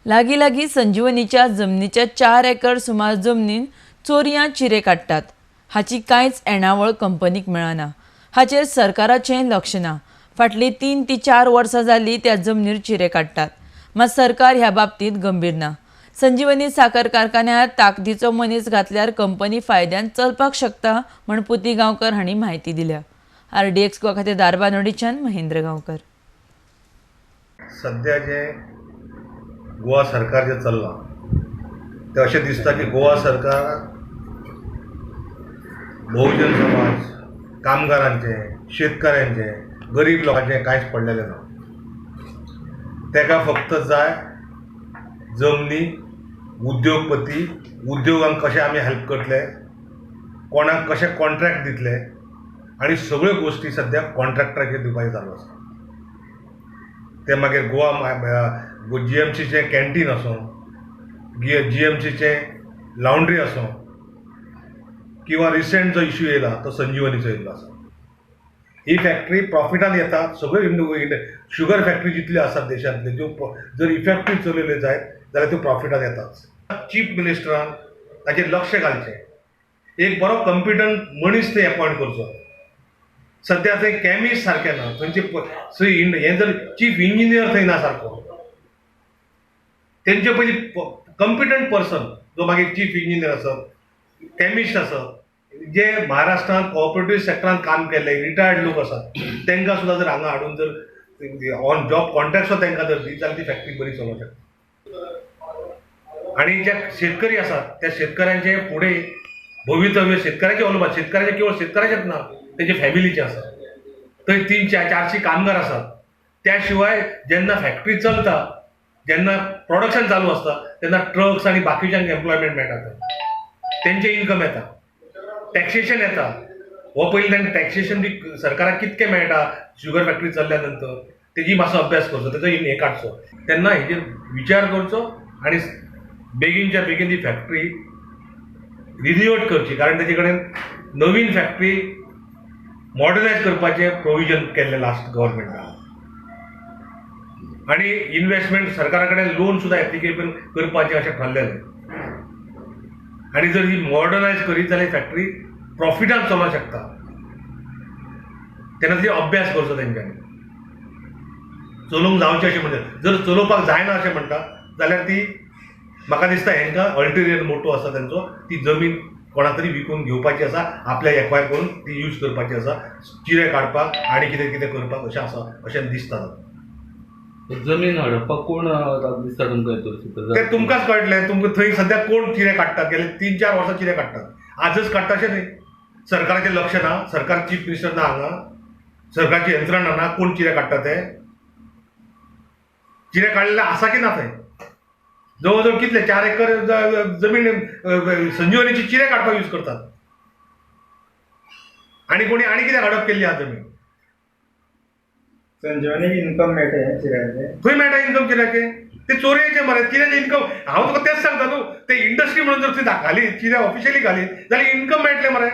लागी लागी संजीवनीच्या जमनीच्या 4 एकर सुमार जमनीन चोरयां चिरे काडटात. हाची कांयच येणावळ कंपनीक मेळना. हाचेर सरकाराचें लक्ष ना. फाटलीं 3 ते 4 वर्सां जालीं त्या जमनीर चिरे काडटात. मात सरकार ह्या बाबतींत गंभीर ना. संजीवनी साखर कारखान्यात ताकदीचो मनीस घातल्यार कंपनी फायद्यान चलपाक शकता म्हण पुती गांवकर हांणी म्हायती दिल्या. RDX गोवा खातीर दारबांदोडेच्यान महेंद्र गांवकर. सध्या जे गोवा सरकार जे चल्लां ते अशें दिसता की गोवा सरकार बहुजन समाज, कामगारांचें, शेतकऱ्यांचें, गरीब लोकांचें कांयच पडलेलें ना. तेका फक्त जाय जमनी, उद्योगपती, उद्योगांक कशें आमी हेल्प करतले, कोणाक कशें कॉन्ट्रॅक्ट दितले आनी सगळ्यो गोश्टी सध्या कॉन्ट्रॅक्टराचेर दिवपाचें चालू आसा. ते मागीर गोवा GMCचें कॅन्टीन आसूं, GMCचें लाउंड्री आसूं, किंवा रिसेंट जो इश्यू येयला तो संजीवनीचो येयल्लो आसा. ही फॅक्टरी प्रॉफिटान येता. सगळ्यो शुगर फॅक्टरी जितल्यो आसात देशांतल्यो ज्यो जर इफेक्टीव चलयल्यो जायत जाल्यार त्यो प्रॉफिटान येताच. चीफ मिनिस्टरान ताचेर लक्ष घालचें. एक बरो कॉम्पिटंट मनीस थंय अपॉयंट करचो. सध्या थंय कॅमिस्ट सारकें ना. थंयचे हें जर चीफ इंजिनियर थंय ना सारको, तेंचे पयलीं कॉम्पिटंट पर्सन जो मागीर चीफ इंजिनियर आसत, कॅमिस्ट आसत, जे महाराष्ट्रांत कोऑपरेटिव्ह सेक्टरान काम केल्ले रिटायर्ड लोक आसात, तांकां सुद्दां जर हांगा हाडून जर ऑन जॉब कॉन्ट्रॅक्ट सुद्दां तांकां जर दी जाल्यार ती फॅक्टरी बरी चलोवंक शकता. आनी जे शेतकरी आसात त्या शेतकऱ्यांचे फुडें भवितव्य शेतकऱ्याचे उलोवप, शेतकऱ्याचे केवळ शेतकऱ्याचेच ना, तेजे फॅमिलीचे आसा. थंय 300-400 कामगार आसात. त्या शिवाय जेन्ना फॅक्टरी चलता, जेन्ना प्रोडक्शन चालू आसता तेन्ना ट्रक्स आनी बाकीच्यांक एम्प्लॉयमेंट मेळटा. तेंचे इन्कम येता, टॅक्सेशन येता. हो पयलीं तांकां टॅक्सेशन बी सरकाराक कितकें मेळटा शुगर फॅक्टरी चल्ल्या नंतर तेजी मातसो अभ्यास करचो, तेजो हें काडचो. तेन्ना हेजेर विचार करचो आनी बेगीनच्या बेगीन ती फॅक्टरी रिन्युएट करची. कारण तेजे कडेन नवीन फॅक्टरी मॉडर्नायज करपाचें प्रोविजन केल्लें लास्ट गव्हर्मेंटान. आनी इन्व्हेस्टमेंट सरकारा कडेन लोन सुद्दां एप्लिकेबल करपाचें अशें ठरलेलें. आनी जर ही मॉडर्नायज करीत जाल्यार फॅक्टरी प्रॉफिटान चलोवंक शकता. तेन्ना तेजो अभ्यास करचो तेंच्यांनी. चलोवंक जावचें अशें म्हणटात. जर चलोवपाक जायना अशें म्हणटा जाल्यार ती म्हाका दिसता हेंकां अल्टिरियर मोटो आसा तेंचो, ती जमीन कोणा तरी विकून घेवपाची आसा, आपल्या एक्वायर करून ती यूज करपाची आसा, चिरे काडपाक आनी कितें कितें करपाक अशें आसा अशें दिसता. जमीन हडपपाक कोण दिसता तुमकां? तें तुमकांच कळटलें. तुमकां थंय सध्या कोण चिरे काडटात, गेले 3-4 वर्सां चिरे काडटात. आजच काडटा अशें न्ही. सरकाराचें लक्ष ना, सरकार चीफ मिनिस्टर ना हांगा, सरकारची यंत्रणा ना. कोण चिरे काडटा ते चिरे काडलेले आसा की ना? थंय जवळ जवळ कितले 4 एकर जमीन संजीवनीची चिरे काडपाक यूज करतात. आनी कोणी आनी कितें हडप केल्ली आहा जमीन? संजीवनीक इन्कम मेळटा चिऱ्याचे. खंय मेळटा इन्कम चिऱ्याचे? ते चोरयेचे मरे. चिऱ्याचे इन्कम हांव तुका तेंच सांगता न्हू. ते इंडस्ट्री म्हणून जर थंय घालीत, चिरे ऑफिशियली घालीत जाल्यार इन्कम मेळटलें मरे.